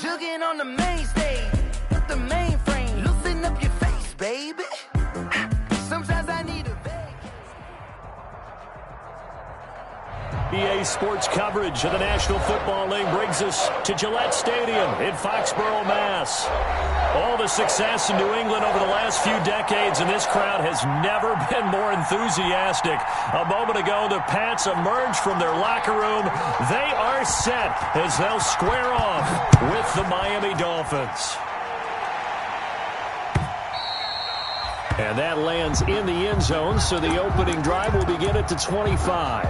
jugging on the main stage. Put the mainframe, loosen up your face, baby. Sometimes I need a EA Sports coverage of the National Football League brings us to Gillette Stadium in Foxborough, Mass. All the success in New England over the last few decades, and this crowd has never been more enthusiastic. A moment ago, the Pats emerged from their locker room. They are set as they'll square off with the Miami Dolphins. And that lands in the end zone, so the opening drive will begin at the 25.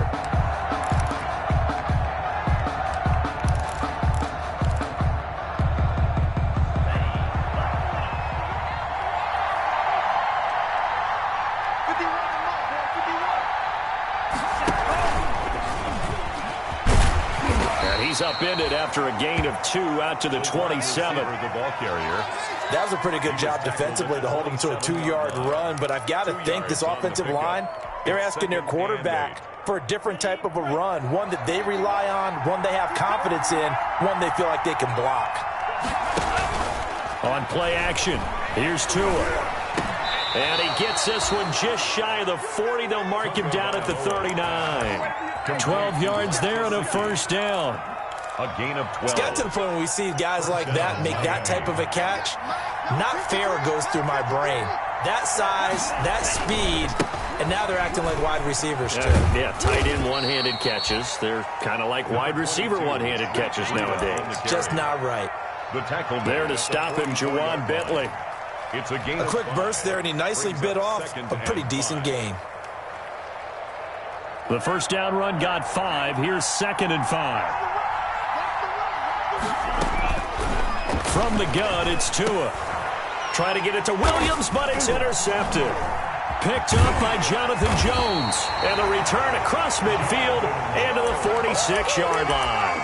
He's upended after a gain of 2 out to the 27. The ball carrier. That was a pretty good job defensively to hold him to a 2-yard run, but I've got to think this offensive line, they're asking their quarterback for a different type of a run, one that they rely on, one they have confidence in, one they feel like they can block. On play action, here's Tua. And he gets this one just shy of the 40. They'll mark him down at the 39. 12 yards there and a first down. A gain of 12. It's got to the point where we see guys like that make that type of a catch. Not fair goes through my brain. That size, that speed, and now they're acting like wide receivers too. Yeah, tight end one-handed catches. They're kind of like wide receiver one-handed catches nowadays. Just not right. The tackle there to stop him, Jawan Bentley. It's a gain. A quick burst there, and he nicely bit off a pretty decent gain. The first down run got 5. Here's 2nd and 5. From the gun, it's Tua. Trying to get it to Williams, but it's intercepted. Picked up by Jonathan Jones. And the return across midfield into the 46-yard line.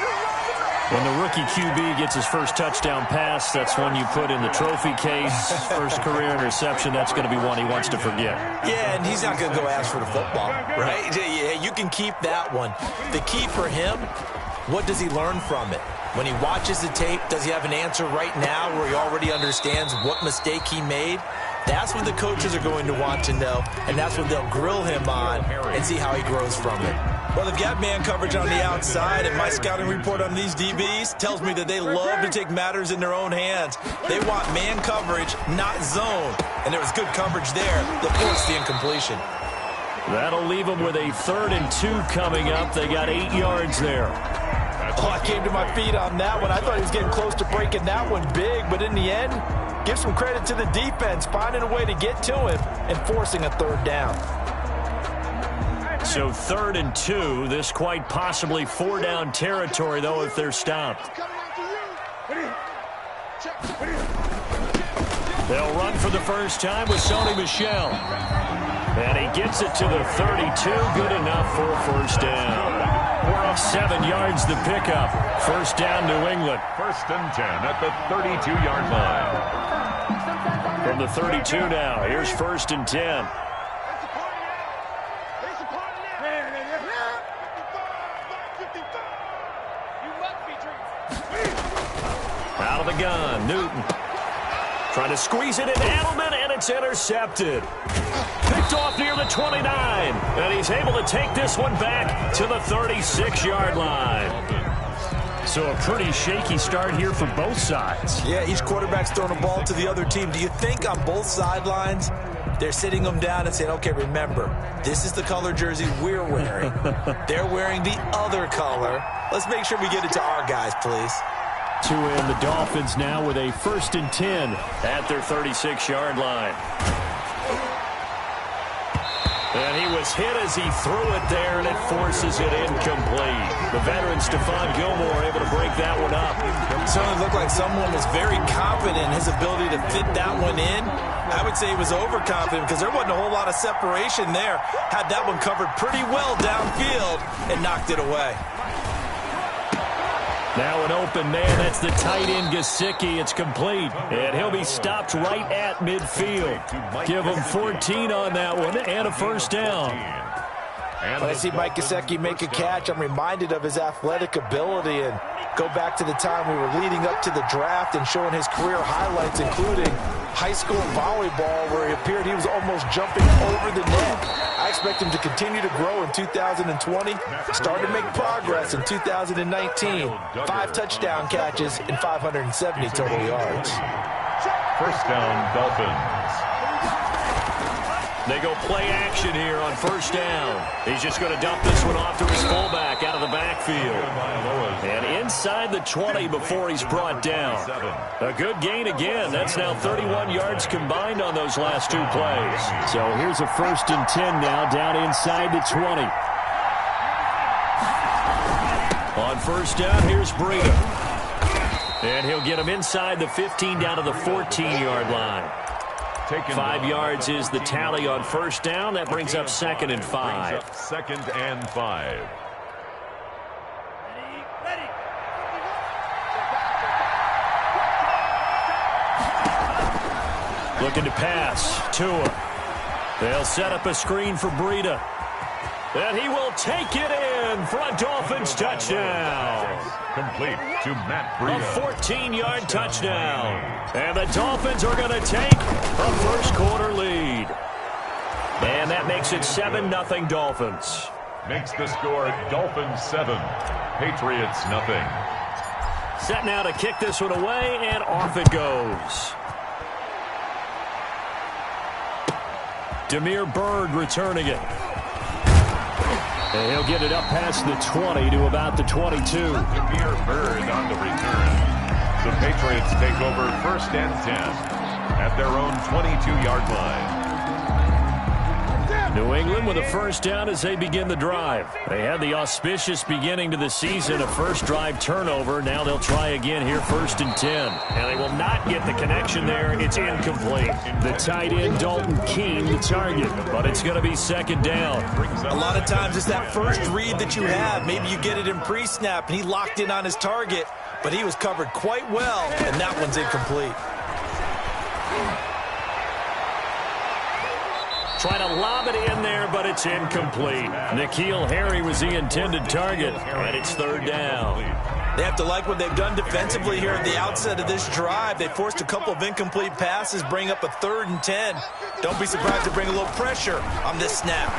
When the rookie QB gets his first touchdown pass, that's one you put in the trophy case. First career interception, that's going to be one he wants to forget. Yeah, and he's not going to go ask for the football, right? Yeah, you can keep that one. The key for him, what does he learn from it? When he watches the tape, does he have an answer right now where he already understands what mistake he made? That's what the coaches are going to want to know, and that's what they'll grill him on and see how he grows from it. Well, they've got man coverage on the outside, and my scouting report on these DBs tells me that they love to take matters in their own hands. They want man coverage, not zone, and there was good coverage there that forced the incompletion. That'll leave them with a 3rd and 2 coming up. They got 8 yards there. Oh, I came to my feet on that one. I thought he was getting close to breaking that one big, but in the end, give some credit to the defense, finding a way to get to him and forcing a 3rd down. So 3rd and 2, this quite possibly 4-down territory, though, if they're stopped. They'll run for the first time with Sony Michel. And he gets it to the 32, good enough for a first down. We're up 7 yards the pickup. First down, New England. 1st and 10 at the 32-yard line. From the 32 now, here's 1st and 10. Out of the gun, Newton. Trying to squeeze it into Edelman, and it's intercepted. Picked off near the 29, and he's able to take this one back to the 36-yard line. So a pretty shaky start here for both sides. Yeah, each quarterback's throwing a ball to the other team. Do you think on both sidelines they're sitting them down and saying, okay, remember, this is the color jersey we're wearing. They're wearing the other color. Let's make sure we get it to our guys, please. Tua and the Dolphins now with a 1st and 10 at their 36-yard line. And he was hit as he threw it there, and it forces it incomplete. The veteran Stephon Gilmore able to break that one up. It certainly looked like someone was very confident in his ability to fit that one in. I would say he was overconfident because there wasn't a whole lot of separation there. Had that one covered pretty well downfield and knocked it away. Now an open man, that's the tight end Gesicki. It's complete, and he'll be stopped right at midfield. Give him 14 on that one and a first down. When I see Mike Gesicki make a catch, I'm reminded of his athletic ability and go back to the time we were leading up to the draft and showing his career highlights, including high school volleyball, where he appeared he was almost jumping over the net. I expect him to continue to grow in 2020, start to make progress in 2019. 5 touchdown catches and 570 total yards. First down, Dolphins. They go play action here on first down. He's just going to dump this one off to his fullback out of the backfield. And inside the 20 before he's brought down. A good gain again. That's now 31 yards combined on those last 2 plays. So here's a 1st and 10 now down inside the 20. On first down, here's Breida. And he'll get him inside the 15 down to the 14-yard line. 5 yards is the tally on first down. That brings up 2nd and 5. 2nd and 5. Looking to pass. Tua. They'll set up a screen for Breida. And he will take it in for a Dolphins touchdown. Complete to Matt Breida. A 14-yard touchdown. And the Dolphins are going to take a first-quarter lead. And that makes it 7-0 Dolphins. Makes the score Dolphins 7, Patriots nothing. Set now to kick this one away, and off it goes. Damiere Byrd returning it. And he'll get it up past the 20 to about the 22. Damiere Byrd on the return. The Patriots take over 1st and 10 at their own 22-yard line. New England with a first down as they begin the drive. They had the auspicious beginning to the season, a first drive turnover. Now they'll try again here, 1st and 10. And they will not get the connection there. It's incomplete. The tight end, Dalton Keene, the target. But it's going to be 2nd down. A lot of times it's that first read that you have. Maybe you get it in pre-snap, and he locked in on his target. But he was covered quite well, and that one's incomplete. Try to lob it in there, but it's incomplete. N'Keal Harry was the intended target, and it's 3rd down. They have to like what they've done defensively here at the outset of this drive. They forced a couple of incomplete passes, bring up a 3rd and 10. Don't be surprised to bring a little pressure on this snap.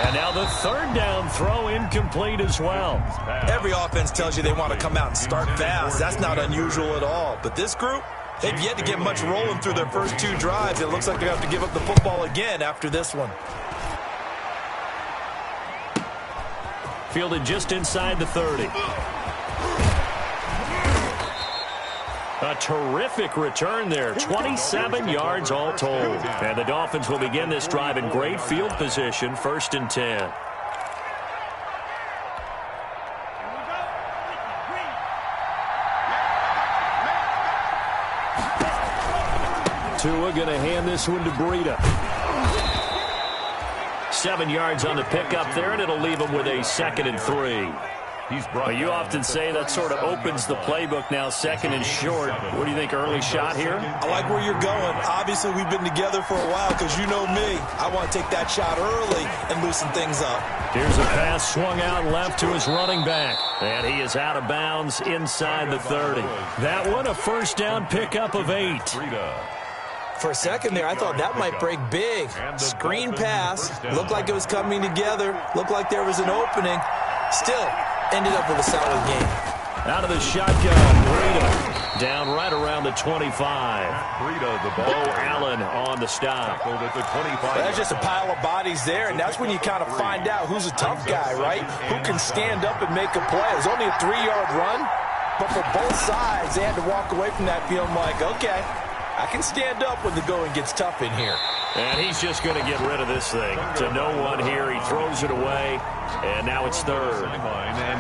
And now the 3rd down throw incomplete as well. Every offense tells you they want to come out and start fast. That's not unusual at all. But this group, they've yet to get much rolling through their first 2 drives. It looks like they have to give up the football again after this one. Fielded just inside the 30. A terrific return there. 27 yards all told. And the Dolphins will begin this drive in great field position, 1st and 10. Tua going to hand this one to Breida. 7 yards on the pickup there, and it'll leave him with a 2nd and 3. Well, you often say that sort of opens the playbook now, 2nd and short. What do you think, early shot here? I like where you're going. Obviously, we've been together for a while because you know me. I want to take that shot early and loosen things up. Here's a pass swung out left to his running back. And he is out of bounds inside the 30. That one, a first down pickup of 8. For a second there, I thought that might break big. Screen pass. Looked like it was coming together. Looked like there was an opening. Still, ended up with a solid game. Out of the shotgun, Breida down right around the 25. Breida, the ball. Bo Allen on the stop. At the 25. Well, that's just a pile of bodies there, and that's when you kind of find out who's a tough guy, right? Who can stand up and make a play. It was only a 3-yard run, but for both sides, they had to walk away from that feeling like, okay, I can stand up when the going gets tough in here. And he's just going to get rid of this thing. To no one here. He throws it away, and now it's 3rd.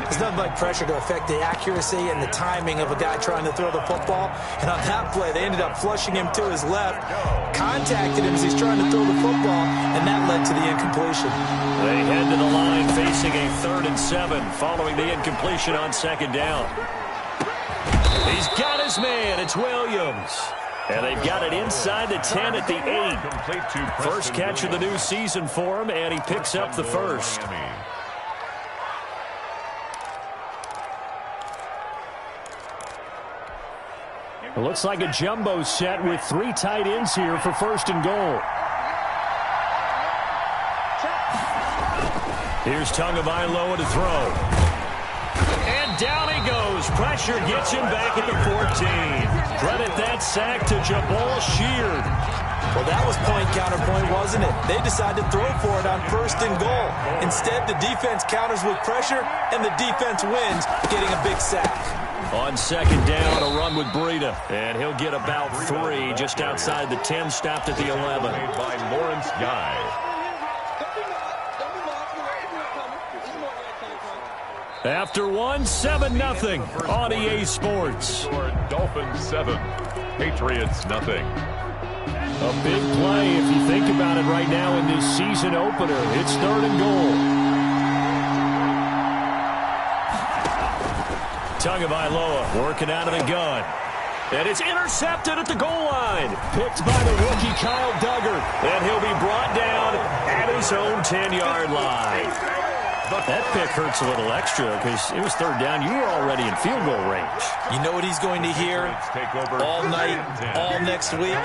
There's nothing like pressure to affect the accuracy and the timing of a guy trying to throw the football. And on that play, they ended up flushing him to his left, contacted him as he's trying to throw the football, and that led to the incompletion. They head to the line facing a 3rd and 7 following the incompletion on 2nd down. He's got his man. It's Williams. And they've got it inside the 10 at the 8. First catch of the new season for him, and he picks up the first. It looks like a jumbo set with 3 tight ends here for first and goal. Here's Tagovailoa to throw. And down he goes. Pressure gets him back at the 14. Credit that sack to Jabal Sheard. Well, that was point counterpoint, wasn't it? They decided to throw for it on first and goal. Instead, the defense counters with pressure, and the defense wins, getting a big sack. On second down, a run with Breida. And he'll get about 3 just outside the 10, stopped at the 11. Made by Lawrence Guy. After 7-0 on EA Sports. Dolphins 7, Patriots nothing. A big play if you think about it right now in this season opener. It's third and goal. Tagovailoa working out of the gun. And it's intercepted at the goal line. Picked by the rookie Kyle Duggar. And he'll be brought down at his own 10-yard line. That pick hurts a little extra because it was third down. You were already in field goal range. You know what he's going to hear all night, all next week?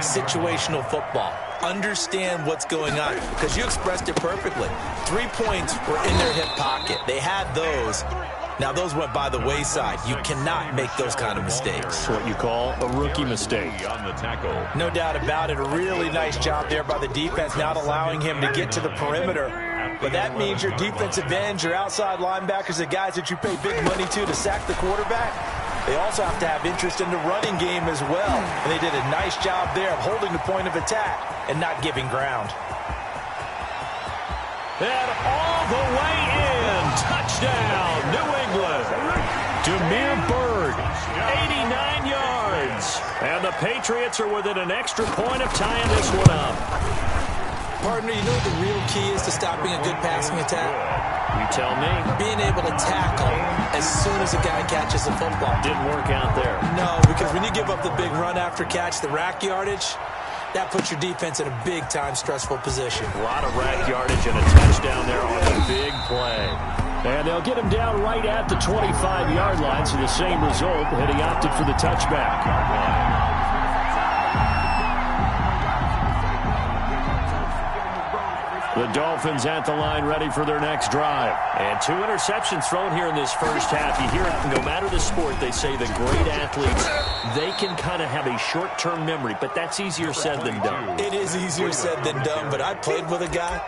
Situational football. Understand what's going on because you expressed it perfectly. 3 points were in their hip pocket. They had those. Now, those went by the wayside. You cannot make those kind of mistakes. That's what you call a rookie mistake. On the tackle. No doubt about it. A really nice job there by the defense, not allowing him to get to the perimeter. But that means your defensive ends, your outside linebackers, the guys that you pay big money to sack the quarterback, they also have to have interest in the running game as well. And they did a nice job there of holding the point of attack and not giving ground. And all the way in. Touchdown, New England. Damiere Byrd, 89 yards. And the Patriots are within an extra point of tying this one up. Partner, you know what the real key is to stopping a good passing attack? You tell me. Being able to tackle as soon as a guy catches the football. Didn't work out there. No, because when you give up the big run after catch, the rack yardage, that puts your defense in a big-time stressful position. A lot of rack yardage and a touchdown there on a big play. And they'll get him down right at the 25-yard line, so the same result, and he opted for the touchback. The Dolphins at the line ready for their next drive. And 2 interceptions thrown here in this first half. You hear it, no matter the sport, they say the great athletes, they can kind of have a short-term memory, but that's easier said than done. It is easier said than done, but I played with a guy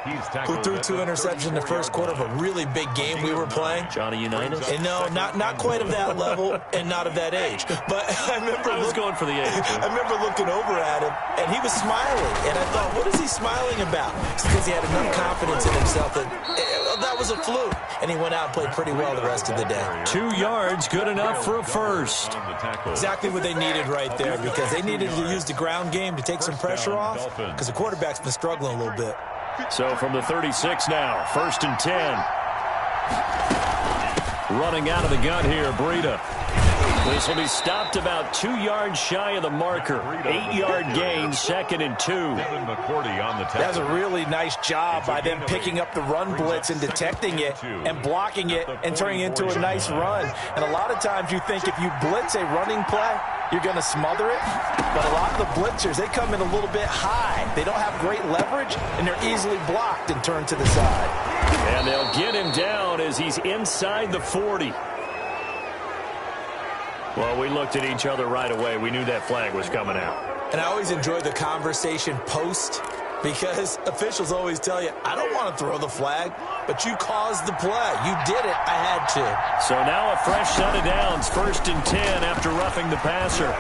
who threw 2 interceptions in the first quarter of a really big game we were playing. Johnny Unitas? And no, not quite of that level and not of that age. But I remember going for the age. I remember looking over at him, and he was smiling. And I thought, what is he smiling about? It's because he had enough confidence in himself that was a fluke. And he went out and played pretty well the rest of the day. 2 yards, good enough for a first. Exactly what they needed right there, because they needed to use the ground game to take some pressure off, because the quarterback's been struggling a little bit. So from the 36 now, 1st and 10. Running out of the gun here, Breida. This will be stopped about 2 yards shy of the marker. 8-yard gain, 2nd and 2. That's a really nice job by them picking up the run blitz and detecting it and blocking it and turning it into a nice run. And a lot of times you think if you blitz a running play, you're going to smother it. But a lot of the blitzers, they come in a little bit high. They don't have great leverage, and they're easily blocked and turned to the side. And they'll get him down as he's inside the 40. Well, we looked at each other right away. We knew that flag was coming out. And I always enjoy the conversation post, because officials always tell you, I don't want to throw the flag, but you caused the play. You did it. I had to. So now a fresh set of downs, 1st and 10 after roughing the passer.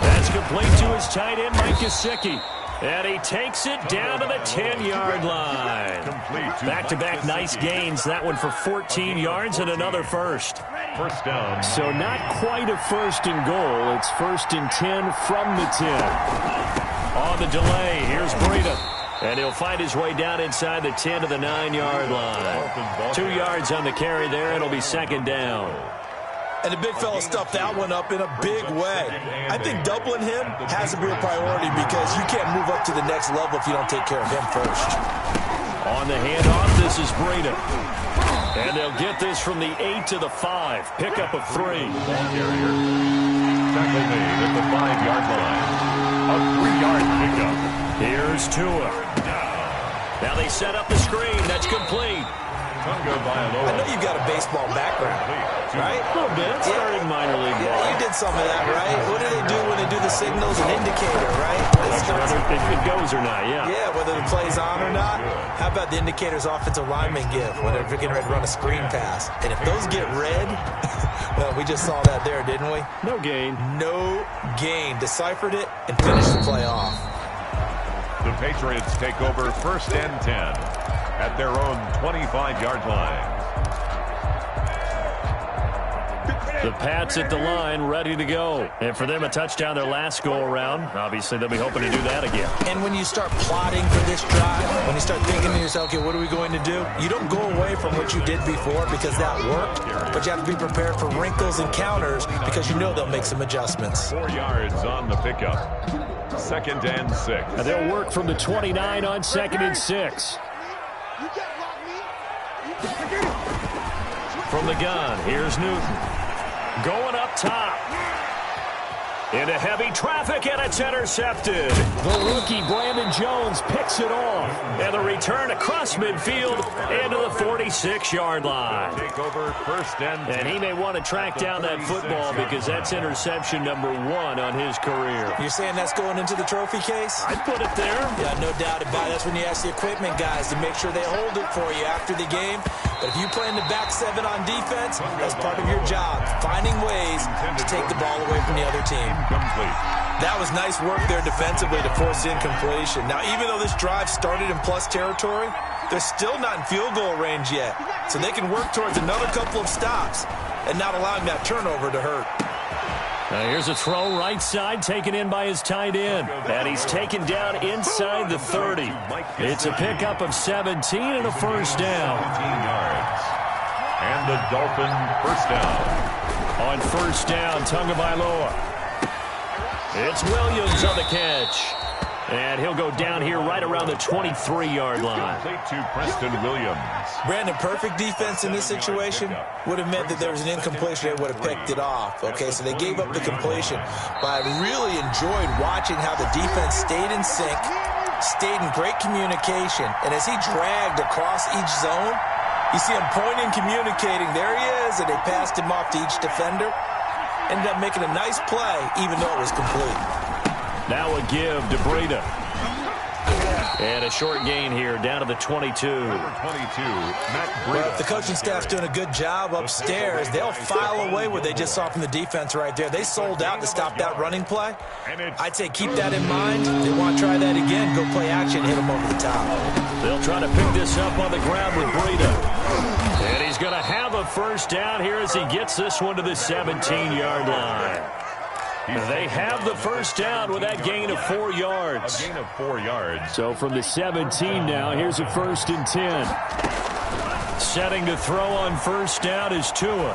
That's complete to his tight end, Mike Gesicki. And he takes it down to the 10-yard line. Back-to-back nice gains. That one for 14 yards and another first. First down. So not quite a 1st and goal. It's 1st and 10 from the 10. On the delay, here's Breida. And he'll find his way down inside the 10 to the 9-yard line. 2 yards on the carry there. It'll be 2nd down. And the big fella stuffed that one up in a big way. I think doubling him has to be a priority because you can't move up to the next level if you don't take care of him first. On the handoff, this is Breda. And they'll get this from the 8 to the 5. Pickup of 3. Ball carrier. Tackle made at the 5-yard line. A 3-yard pickup. Here's Tua. Now they set up the screen. That's complete. I know you've got a baseball background, right? A little bit. Started minor league ball. Yeah, you did some of that, right? What do they do when they do the signals and indicator, right? If it goes or not, yeah. Yeah, whether the play's on or not. How about the indicators offensive linemen give when they're getting ready to run a screen pass? And if those get red, well, we just saw that there, didn't we? No gain. No gain. Deciphered it and finished the play off. The Patriots take over 1st and 10 at their own 25-yard line. The Pats at the line, ready to go. And for them, a touchdown their last go-around. Obviously, they'll be hoping to do that again. And when you start plotting for this drive, when you start thinking to yourself, okay, what are we going to do? You don't go away from what you did before because that worked, but you have to be prepared for wrinkles and counters because you know they'll make some adjustments. 4 yards on the pickup. 2nd and 6. And they'll work from the 29 on 2nd and 6. From the gun, here's Newton. Going up top. Into heavy traffic, and it's intercepted. The rookie, Brandon Jones, picks it off. And the return across midfield into the 46-yard line. Take over 1st and 10. And he may want to track down that football because that's interception number 1 on his career. You're saying that's going into the trophy case? I'd put it there. Yeah, no doubt about it. That's when you ask the equipment guys to make sure they hold it for you after the game. But if you play in the back 7 on defense, that's part of your job, finding ways to take the ball away from the other team. Incomplete. That was nice work there defensively to force incompletion. Now, even though this drive started in plus territory, they're still not in field goal range yet. So they can work towards another couple of stops and not allowing that turnover to hurt. Now here's a throw right side taken in by his tight end. And he's taken down inside the 30. It's a pickup of 17 and a first down. 17 yards. And the Dolphin first down. On first down, Tagovailoa. It's Williams on the catch. And he'll go down here right around the 23-yard line. Complete to Preston Williams. Brandon, perfect defense in this situation would have meant that there was an incompletion. They would have picked it off. Okay, so they gave up the completion. But I really enjoyed watching how the defense stayed in sync, stayed in great communication. And as he dragged across each zone, you see him pointing, communicating. There he is, and they passed him off to each defender. Ended up making a nice play, even though it was complete. Now a give to Breda. And a short gain here, down to the 22. Number 22, Matt Breda. Well, if the coaching staff's doing a good job upstairs, they'll file away what they just saw from the defense right there. They sold out to stop that running play. I'd say keep that in mind. They want to try that again, go play action, hit them over the top. They'll try to pick this up on the ground with Breda. And he's going to have a first down here as he gets this one to the 17-yard line. They have the first down with that gain of 4 yards. A gain of 4 yards. So from the 17 now, here's a 1st and 10. Setting to throw on first down is Tua.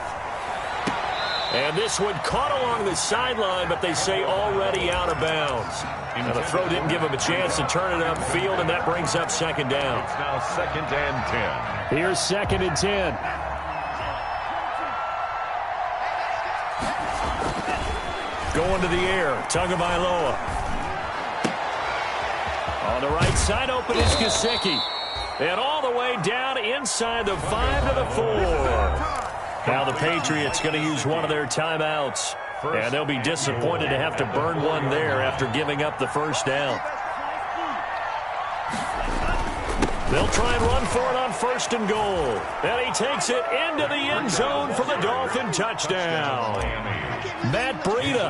And this one caught along the sideline, but they say already out of bounds. Now the throw didn't give him a chance to turn it upfield, and that brings up 2nd down. It's now 2nd and 10. Here's 2nd and 10. Going to the air, Tagovailoa. On the right side, open is Gesicki. And all the way down inside the 5 to the 4. Now the Patriots going to use one of their timeouts. And they'll be disappointed to have to burn one there after giving up the first down. They'll try and run for it on 1st and goal. And he takes it into the end zone for the Dolphin touchdown. Matt Breda,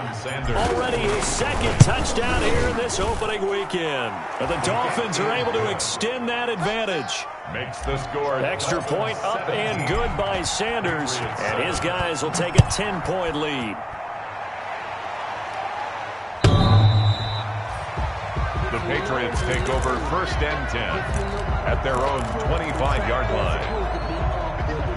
already his 2nd touchdown here in this opening weekend. And the Dolphins are able to extend that advantage. Makes the score. Extra point up and good by Sanders. And his guys will take a 10-point lead. The Patriots take over 1st and 10 at their own 25-yard line.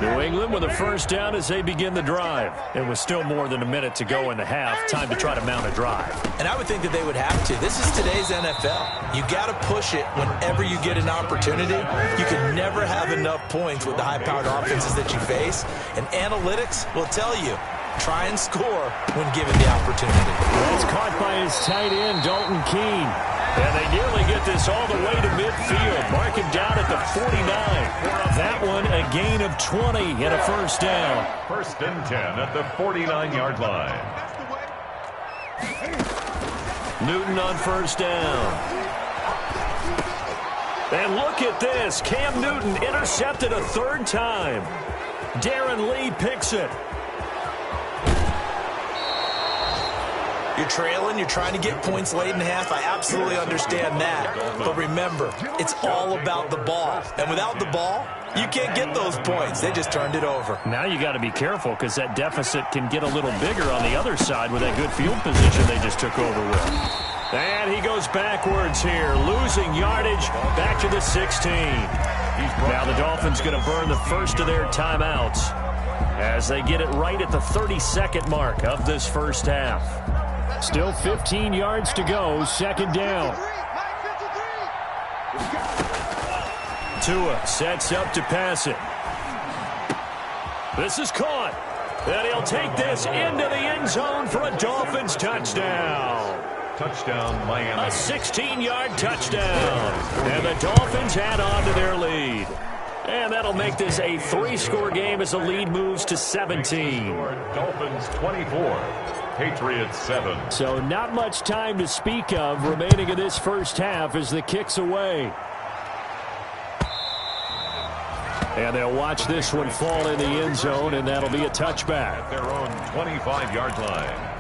New England with a first down as they begin the drive. And with still more than a minute to go in the half, time to try to mount a drive. And I would think that they would have to. This is today's NFL. You got to push it whenever you get an opportunity. You can never have enough points with the high-powered offenses that you face. And analytics will tell you, try and score when given the opportunity. Well, it's caught by his tight end, Dalton Keene. And they nearly get this all the way to midfield. Mark him down at the 49. That one a gain of 20 and a first down. First and 10 at the 49-yard line. Newton on first down. And look at this. Cam Newton intercepted a third time. Darren Lee picks it. You're trailing, you're trying to get points late in half. I absolutely understand that. But remember, it's all about the ball. And without the ball, you can't get those points. They just turned it over. Now you got to be careful because that deficit can get a little bigger on the other side with that good field position they just took over with. And he goes backwards here, losing yardage back to the 16. Now the Dolphins going to burn the first of their timeouts as they get it right at the 32nd mark of this first half. Still 15 yards to go, second down. Tua sets up to pass it. This is caught. And he'll take this into the end zone for a Dolphins touchdown. Touchdown, Miami. A 16-yard touchdown. And the Dolphins add on to their lead. And that'll make this a 3-score game as the lead moves to 17. Dolphins 24, Patriots 7. So not much time to speak of remaining in this first half as the kick's away. And they'll watch this one fall in the end zone, and that'll be a touchback. At their own 25-yard line.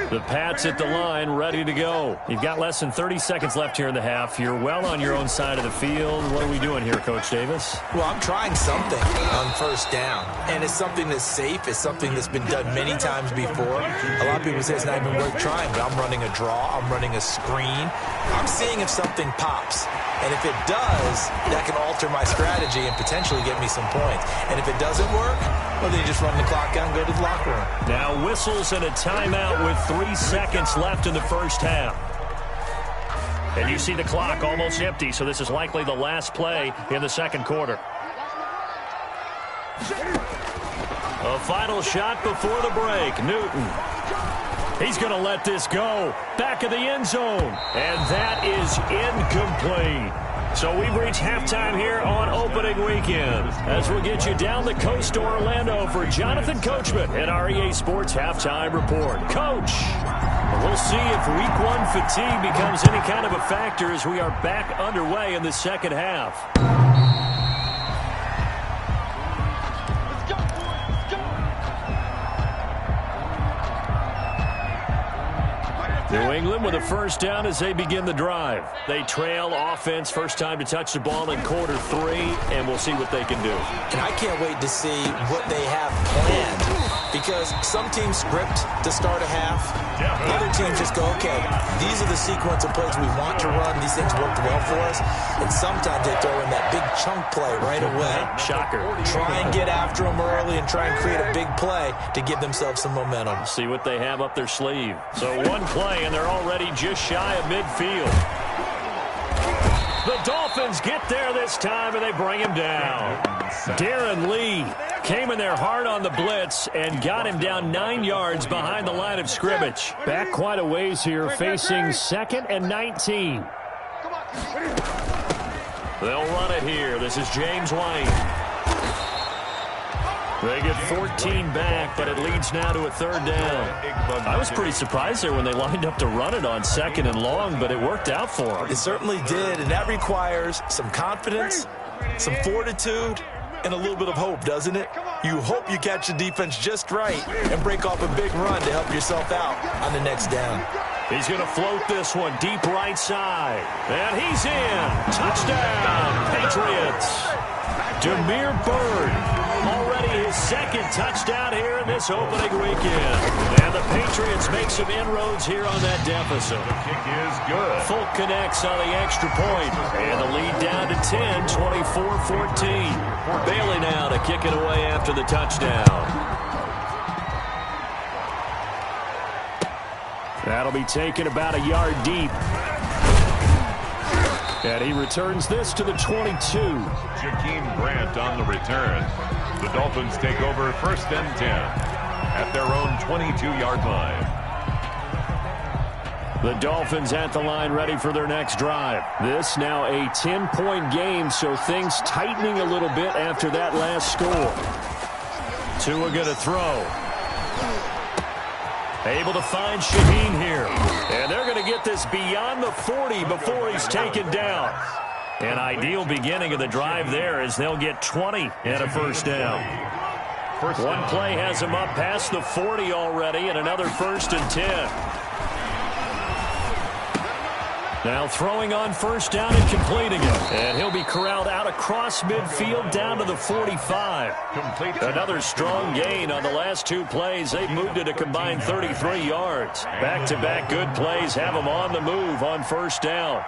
The Pats at the line, ready to go. You've got less than 30 seconds left here in the half. You're well on your own side of the field. What are we doing here, Coach Davis? Well, I'm trying something on first down. And it's something that's safe. It's something that's been done many times before. A lot of people say it's not even worth trying, but I'm running a draw. I'm running a screen. I'm seeing if something pops. And if it does, that can alter my strategy and potentially get me some points. And if it doesn't work, well, then you just run the clock out and go to the locker room. Now whistles and a timeout with 3 seconds left in the first half. And you see the clock almost empty, so this is likely the last play in the second quarter. A final shot before the break. Newton. He's going to let this go. Back of the end zone. And that is incomplete. So we've reached halftime here on opening weekend. As we'll get you down the coast to Orlando for Jonathan Coachman at our EA Sports Halftime Report. Coach, we'll see if week 1 fatigue becomes any kind of a factor as we are back underway in the second half. New England with a first down as they begin the drive. They trail offense, first time to touch the ball in quarter 3, and we'll see what they can do. And I can't wait to see what they have planned, because some teams script to start a half. Other teams just go, okay, these are the sequence of plays we want to run. These things worked well for us. And sometimes they throw in that big chunk play right away. Shocker. Try and get after them early and try and create a big play to give themselves some momentum. See what they have up their sleeve. So one play, and they're already just shy of midfield. The Dolphins get there this time, and they bring him down. Darren Lee came in there hard on the blitz and got him down 9 yards behind the line of scrimmage. Back quite a ways here, facing 2nd and 19. They'll run it here. This is James White. They get 14 back, but it leads now to a third down. I was pretty surprised there when they lined up to run it on 2nd and long, but it worked out for them. It certainly did, and that requires some confidence, some fortitude, and a little bit of hope, doesn't it? You hope you catch the defense just right and break off a big run to help yourself out on the next down. He's going to float this one deep right side. And he's in. Touchdown, Patriots. Damiere Byrd, already his his second touchdown here in this opening weekend. And the Patriots make some inroads here on that deficit. The kick is good. Folk connects on the extra point, and the lead down to 10, 24-14. Bailey now to kick it away after the touchdown. That'll be taken about a yard deep. And he returns this to the 22. Jakeem Grant on the return. The Dolphins take over 1st and 10 at their own 22-yard line. The Dolphins at the line ready for their next drive. This now a 10-point game, so things tightening a little bit after that last score. Tua going to throw. Able to find Shaheen here. And they're going to get this beyond the 40 before he's taken down. An ideal beginning of the drive there as they'll get 20 and a first down. One play has him up past the 40 already, and another 1st and 10. Now throwing on first down and completing it. And he'll be corralled out across midfield down to the 45. Another strong gain on the last 2 plays. They've moved it a combined 33 yards. Back-to-back good plays have them on the move on first down.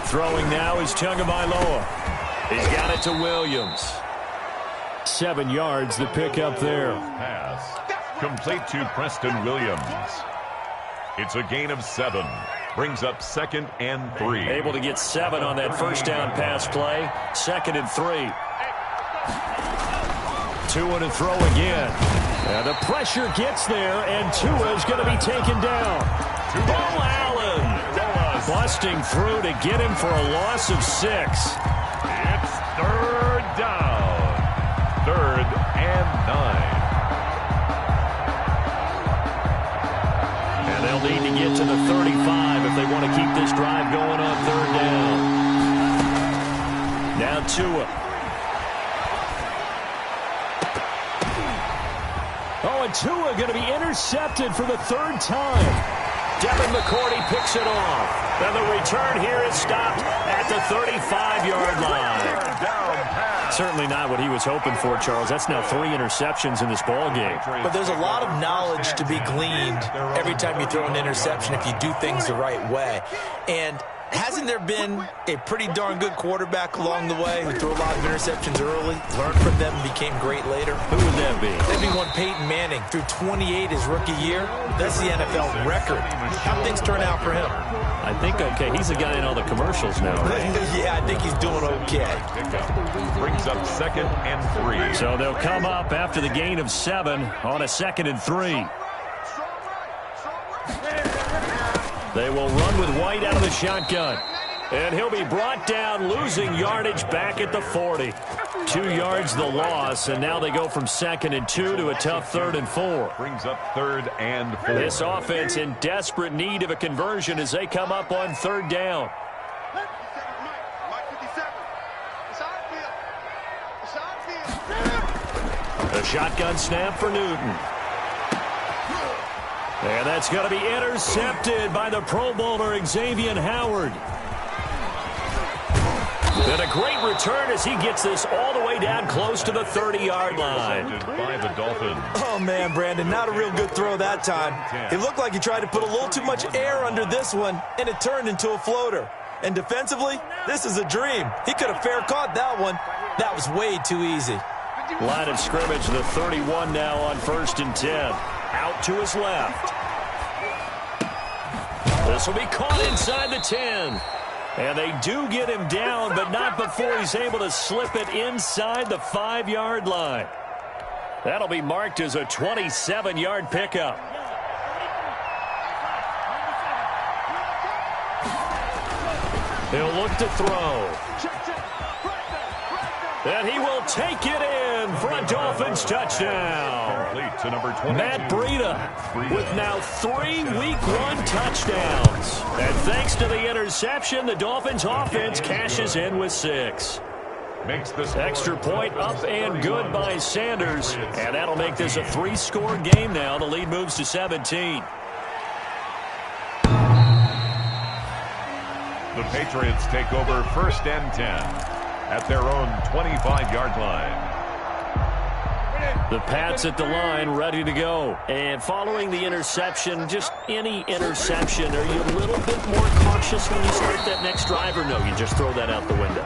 Throwing now is Tagovailoa. He's got it to Williams. 7 yards the pickup there. Pass. Complete to Preston Williams. It's a gain of 7. Brings up 2nd and 3. Able to get 7 on that first down pass play. 2nd and 3. Tua to throw again. And the pressure gets there, and Tua is going to be taken down. Bo Allen busting through to get him for a loss of 6. It's 3rd down. 3rd and 9. They'll need to get to the 35 if they want to keep this drive going on 3rd down. Now Tua. Oh, and Tua going to be intercepted for the 3rd time. Devin McCourty picks it off. And the return here is stopped at the 35-yard line. Certainly not what he was hoping for, Charles. That's now 3 interceptions in this ball game. But there's a lot of knowledge to be gleaned every time you throw an interception if you do things the right way. And hasn't there been a pretty darn good quarterback along the way who threw a lot of interceptions early, learned from them, and became great later? Who would that be? That'd be one Peyton Manning. Threw 28 his rookie year. That's the NFL record. How things turn out for him? I think, okay, he's the guy in all the commercials now, right? Yeah, I think he's doing okay. Brings up 2nd and 3. So they'll come up after the gain of 7 on a 2nd and 3. They will run with White out of the shotgun. And he'll be brought down, losing yardage back at the 40. 2 yards the loss, and now they go from 2nd and 2 to a tough 3rd and 4. Brings up 3rd and 4. This offense in desperate need of a conversion as they come up on 3rd down. A shotgun snap for Newton. And that's going to be intercepted by the Pro Bowler Xavier Howard. And a great return as he gets this all the way down close to the 30-yard line. By the Dolphins. Oh, man, Brandon, not a real good throw that time. It looked like he tried to put a little too much air under this one, and it turned into a floater. And defensively, this is a dream. He could have fair caught that one. That was way too easy. Line of scrimmage, the 31 now on 1st and 10. Out to his left. This will be caught inside the 10. And they do get him down, but not before he's able to slip it inside the 5-yard line. That'll be marked as a 27-yard pickup. He'll look to throw. And he will take it in for a Dolphins touchdown. Complete to number 22. Matt Breida with now 3 Week 1 touchdowns. And thanks to the interception, the Dolphins offense cashes in with 6. Makes this extra point up and good by Sanders. And that'll make this a 3-score game now. The lead moves to 17. The Patriots take over 1st and 10 at their own 25-yard line. The Pats at the line, ready to go. And following the interception, just any interception, are you a little bit more cautious when you start that next drive, or no, you just throw that out the window?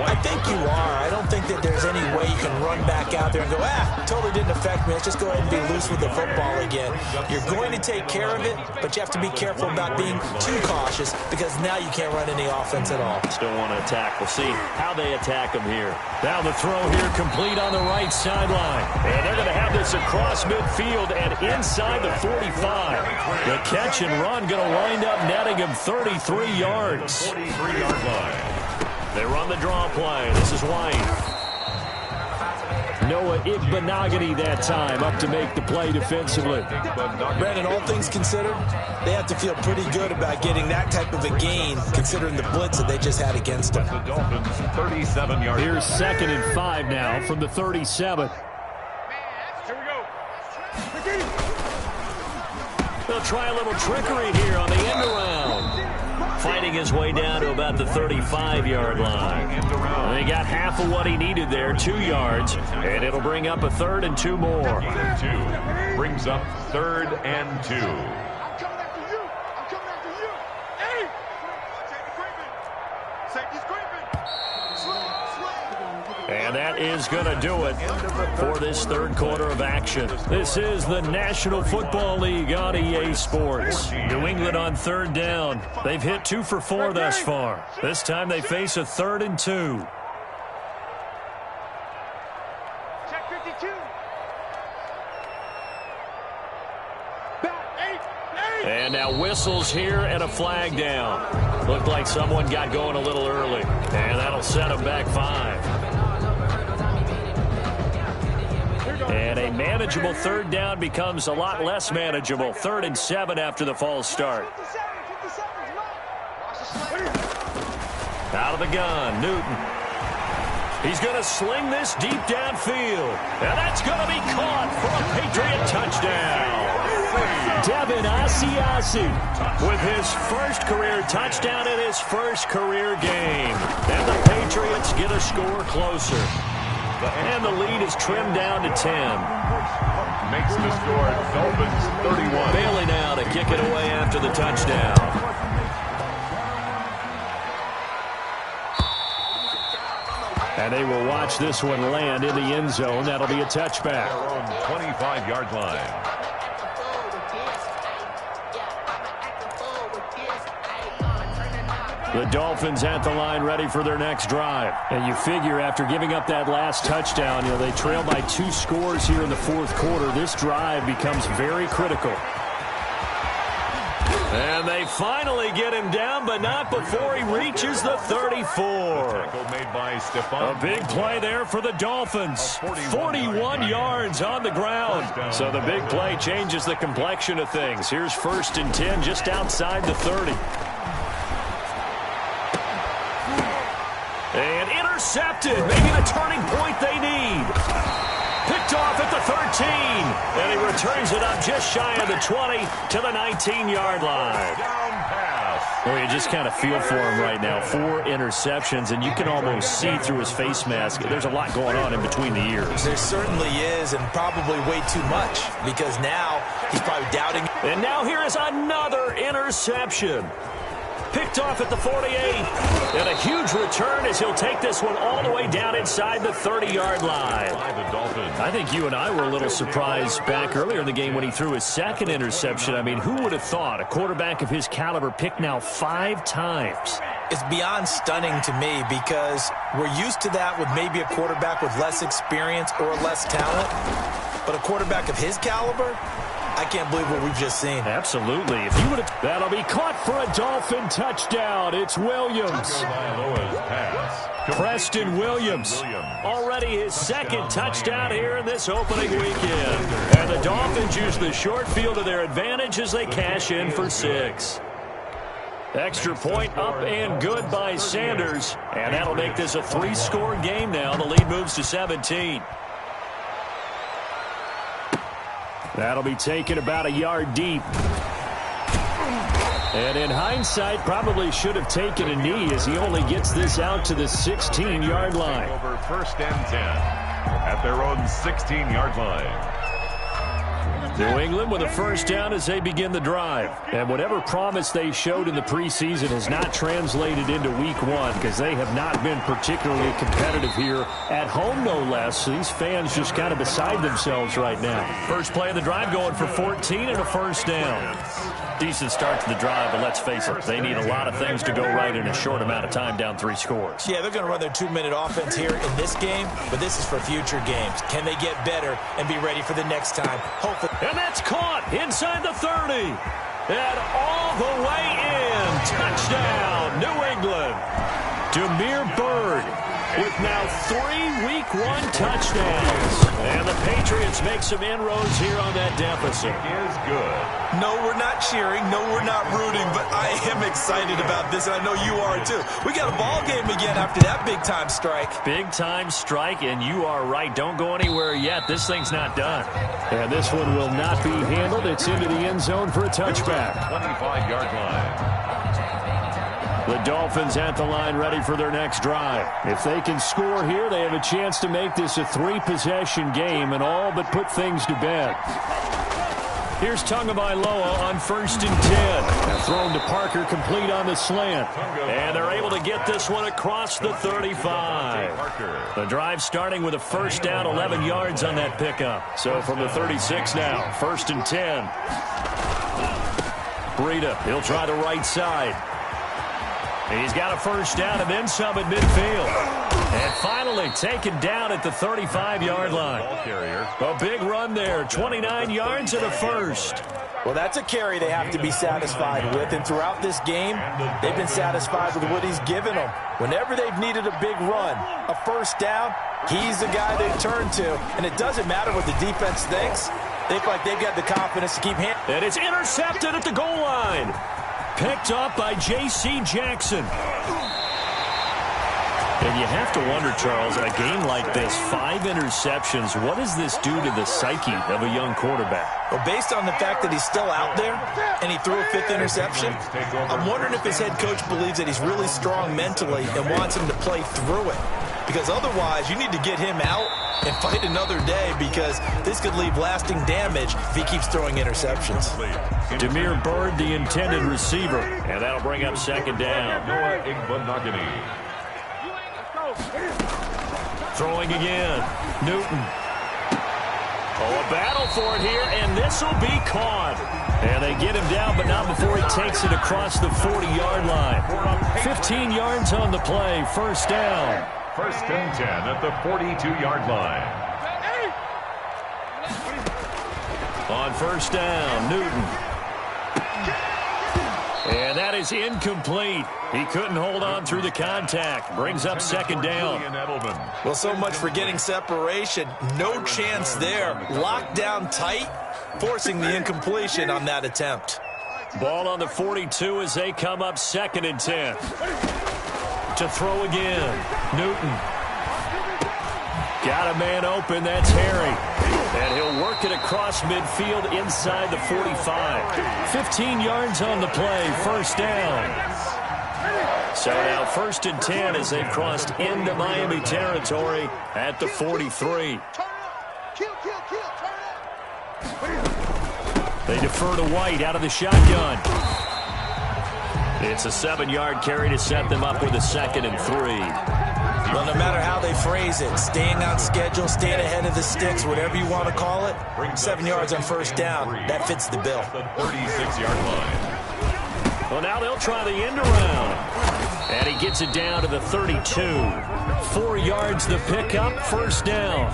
I think you are. I don't think that there's any way you can run back out there and go, totally didn't affect me. Let's just go ahead and be loose with the football again. You're going to take care of it, but you have to be careful about being too cautious because now you can't run any offense at all. Still want to attack. We'll see how they attack them here. Now the throw here complete on the right sideline. And they're going to have this across midfield and inside the 45. The catch and run going to wind up netting him 33 yards. 43-yard line. They run the draw play. This is White. Noah Igbenogany that time up to make the play defensively. Brandon, all things considered, they have to feel pretty good about getting that type of a gain considering the blitz that they just had against them. The Dolphins 37-yard. Here's 2nd and 5 now from the 37. They'll try a little trickery here on the end around. Fighting his way down to about the 35-yard line. And they got half of what he needed there, 2 yards, and it'll bring up a 3rd and 2 more. 2 brings up 3rd and 2. I'm coming after you. I'm coming after you. Hey! Safety's creeping. And that is going to do it for this 3rd quarter of action. This is the National Football League on EA Sports. New England on 3rd down. They've hit 2 for 4 thus far. This time they face a 3rd and 2. Check 52. And now whistles here and a flag down. Looked like someone got going a little early. And that'll set them back 5. And a manageable 3rd down becomes a lot less manageable. 3rd and 7 after the false start. Out of the gun, Newton. He's going to sling this deep downfield. And that's going to be caught for a Patriot touchdown. Devin Asiasi with his first career touchdown in his first career game. And the Patriots get a score closer. And the lead is trimmed down to 10. Makes the score Dolphins 31. Bailey now to kick it away after the touchdown. And they will watch this one land in the end zone. That'll be a touchback. Their own 25-yard line. The Dolphins at the line ready for their next drive. And you figure after giving up that last touchdown, they trail by 2 scores here in the 4th quarter. This drive becomes very critical. And they finally get him down, but not before he reaches the 34. Made by Stephon. A big play there for the Dolphins. 41 yards on the ground. So the big play changes the complexion of things. Here's 1st and 10 just outside the 30. And intercepted. Maybe the turning point they need. Picked off at the 13. And he returns it up just shy of the 20 to the 19-yard line. Well, you just kind of feel for him right now. 4 interceptions, and you can almost see through his face mask. There's a lot going on in between the ears. There certainly is, and probably way too much, because now he's probably doubting. And now here is another interception. Picked off at the 48. And a huge return as he'll take this one all the way down inside the 30-yard line. I think you and I were a little surprised back earlier in the game when he threw his 2nd interception. I mean, who would have thought a quarterback of his caliber picked now 5 times? It's beyond stunning to me because we're used to that with maybe a quarterback with less experience or less talent. But a quarterback of his caliber, I can't believe what we've just seen. Absolutely. If you would have, that'll be caught for a Dolphin touchdown. It's Williams. Preston Williams. Already his 2nd touchdown here in this opening weekend. And the Dolphins use the short field to their advantage as they cash in for 6. Extra point up and good by Sanders. And that'll make this a 3-score game now. The lead moves to 17. That'll be taken about a yard deep. And in hindsight, probably should have taken a knee as he only gets this out to the 16-yard line. Over 1st and 10 at their own 16-yard line. New England with a first down as they begin the drive. And whatever promise they showed in the preseason has not translated into week one because they have not been particularly competitive here at home, no less. These fans just kind of beside themselves right now. First play of the drive going for 14 and a first down. Decent start to the drive, but let's face it, they need a lot of things to go right in a short amount of time, down 3 scores. Yeah, they're going to run their 2-minute offense here in this game, but this is for future games. Can they get better and be ready for the next time? Hopefully. And that's caught inside the 30. And all the way in. Touchdown, New England. Demir Byrd with now 3 Week 1 touchdowns. And the Patriots make some inroads here on that deficit. Is good. No, we're not cheering. No, we're not rooting, but I am excited about this, and I know you are too. We got a ball game again after that big-time strike. Big-time strike, and you are right. Don't go anywhere yet. This thing's not done. And this one will not be handled. It's into the end zone for a touchback. 25-yard line. The Dolphins at the line ready for their next drive. If they can score here, they have a chance to make this a 3-possession game and all but put things to bed. Here's Tagovailoa on 1st and 10. Thrown to Parker, complete on the slant. And they're able to get this one across the 35. The drive starting with a first down, 11 yards on that pickup. So from the 36 now, 1st and 10. Breida, he'll try the right side. He's got a first down and then some at midfield. And finally taken down at the 35-yard line. A big run there, 29 yards and a first. Well, that's a carry they have to be satisfied with, and throughout this game, they've been satisfied with what he's given them. Whenever they've needed a big run, a first down, he's the guy they turn to. And it doesn't matter what the defense thinks. They feel like they've got the confidence to keep handling. And it's intercepted at the goal line. Picked up by J.C. Jackson. And you have to wonder, Charles, in a game like this, 5 interceptions, what does this do to the psyche of a young quarterback? Well, based on the fact that he's still out there and he threw a 5th interception, I'm wondering if his head coach believes that he's really strong mentally and wants him to play through it. Because otherwise, you need to get him out and fight another day because this could leave lasting damage if he keeps throwing interceptions. Demir Byrd, the intended receiver. And that'll bring up 2nd down. Throwing again. Newton. Oh, a battle for it here, and this will be caught. And they get him down, but not before he takes it across the 40-yard line. 15 yards on the play, first down. 1st and 10 at the 42-yard line. On 1st down, Newton. And that is incomplete. He couldn't hold on through the contact. Brings up 2nd down. Well, so much for getting separation. No chance there. Locked down tight, forcing the incompletion on that attempt. Ball on the 42 as they come up 2nd and 10. To throw again. Newton. Got a man open. That's Harry. And he'll work it across midfield inside the 45. 15 yards on the play. First down. So now 1st and 10 as they've crossed into Miami territory at the 43. They defer to White out of the shotgun. It's a 7-yard carry to set them up with a 2nd and 3. Well, no matter how they phrase it, staying on schedule, staying ahead of the sticks, whatever you want to call it, 7 yards on first down, that fits the bill. 36-yard line. Well, now they'll try the end around. And he gets it down to the 32. 4 yards the pickup, first down.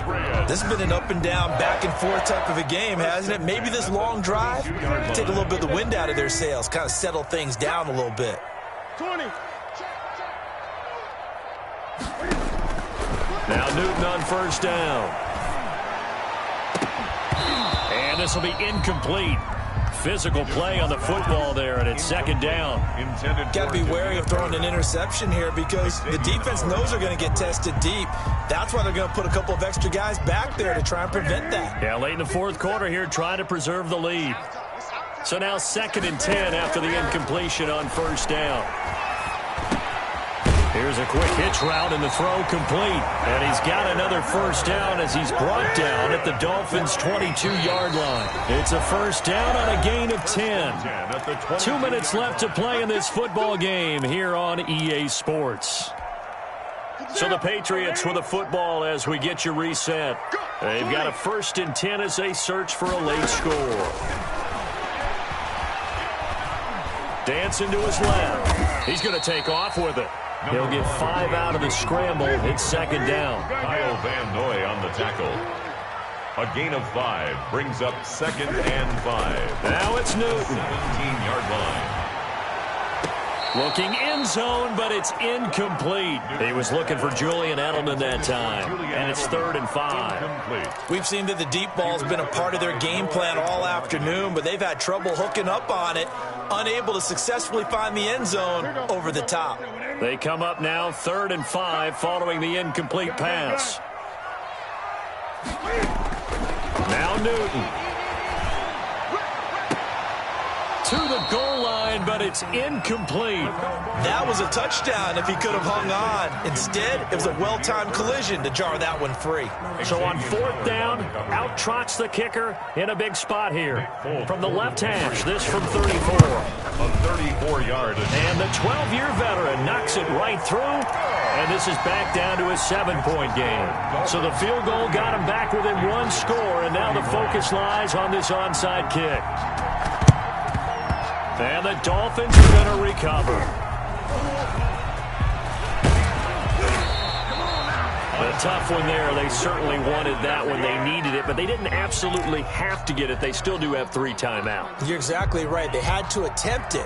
This has been an up and down, back and forth type of a game, hasn't it? Maybe this long drive, take a little bit of the wind out of their sails, kind of settle things down a little bit. 20. Now Newton on first down. And this will be incomplete. Physical play on the football there, and it's 2nd down. Got to be wary of throwing an interception here because the defense knows they're going to get tested deep. That's why they're going to put a couple of extra guys back there to try and prevent that. Yeah, late in the 4th quarter here, trying to preserve the lead. So now 2nd and 10 after the incompletion on first down. Here's a quick hitch route and the throw complete. And he's got another first down as he's brought down at the Dolphins' 22-yard line. It's a first down on a gain of 10. 2 minutes left to play in this football game here on EA Sports. So the Patriots with a football as we get you reset. They've got a 1st and 10 as they search for a late score. Dancing to his left. He's going to take off with it. He'll get 5 out of the scramble. It's 2nd down. Kyle Van Noy on the tackle. A gain of 5 brings up 2nd and 5. Now it's Newton. 17-yard line. Looking end zone, but it's incomplete. He was looking for Julian Edelman that time. And it's 3rd and 5. We've seen that the deep ball's been a part of their game plan all afternoon, but they've had trouble hooking up on it, unable to successfully find the end zone over the top. They come up now 3rd and 5 following the incomplete pass. Now Newton. To the goal line, but it's incomplete. That was a touchdown if he could have hung on. Instead, it was a well-timed collision to jar that one free. So on 4th down, out trots the kicker in a big spot here. From the left hash, this from 34. A 34-yard. And the 12-year veteran knocks it right through. And this is back down to a 7-point game. So the field goal got him back within 1 score, and now the focus lies on this onside kick. And the Dolphins are going to recover. A tough one there. They certainly wanted that when they needed it, but they didn't absolutely have to get it. They still do have 3 timeouts. You're exactly right. They had to attempt it.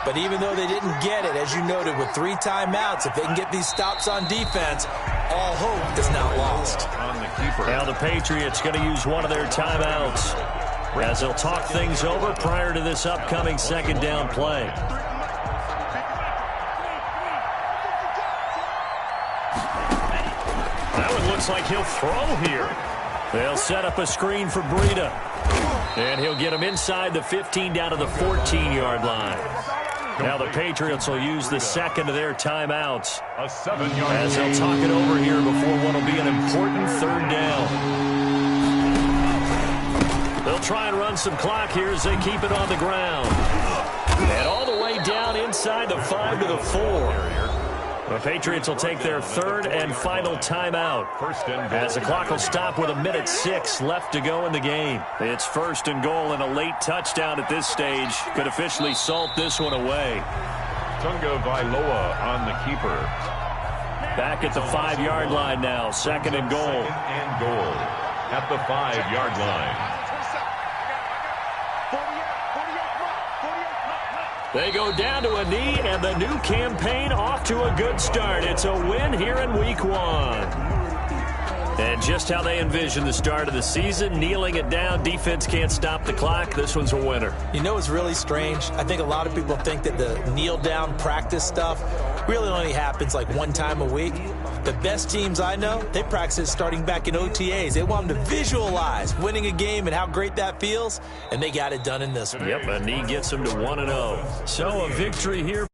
But even though they didn't get it, as you noted, with 3 timeouts, if they can get these stops on defense, all hope is not lost. Now the Patriots going to use one of their timeouts as they'll talk things over prior to this upcoming 2nd down play. That one looks like he'll throw here. They'll set up a screen for Breida. And he'll get him inside the 15 down to the 14-yard line. Now the Patriots will use the 2nd of their timeouts as they'll talk it over here before what will be an important 3rd down. They'll try and run some clock here as they keep it on the ground. And all the way down inside the 5 to the 4. The Patriots will take their 3rd and final timeout as the clock will stop with 1:06 left to go in the game. It's 1st and goal, and a late touchdown at this stage could officially salt this one away. Tunga Vailoa on the keeper. Back at the 5-yard line now, 2nd and goal. 2nd and goal at the 5-yard line. They go down to a knee, and the new campaign off to a good start. It's a win here in Week 1. And just how they envision the start of the season, kneeling it down, defense can't stop the clock. This one's a winner. You know what's really strange? I think a lot of people think that the kneel-down practice stuff really only happens like 1 time a week. The best teams I know, they practice it starting back in OTAs. They want them to visualize winning a game and how great that feels, and they got it done in this one. Yep, a knee gets them to 1-0. So a victory here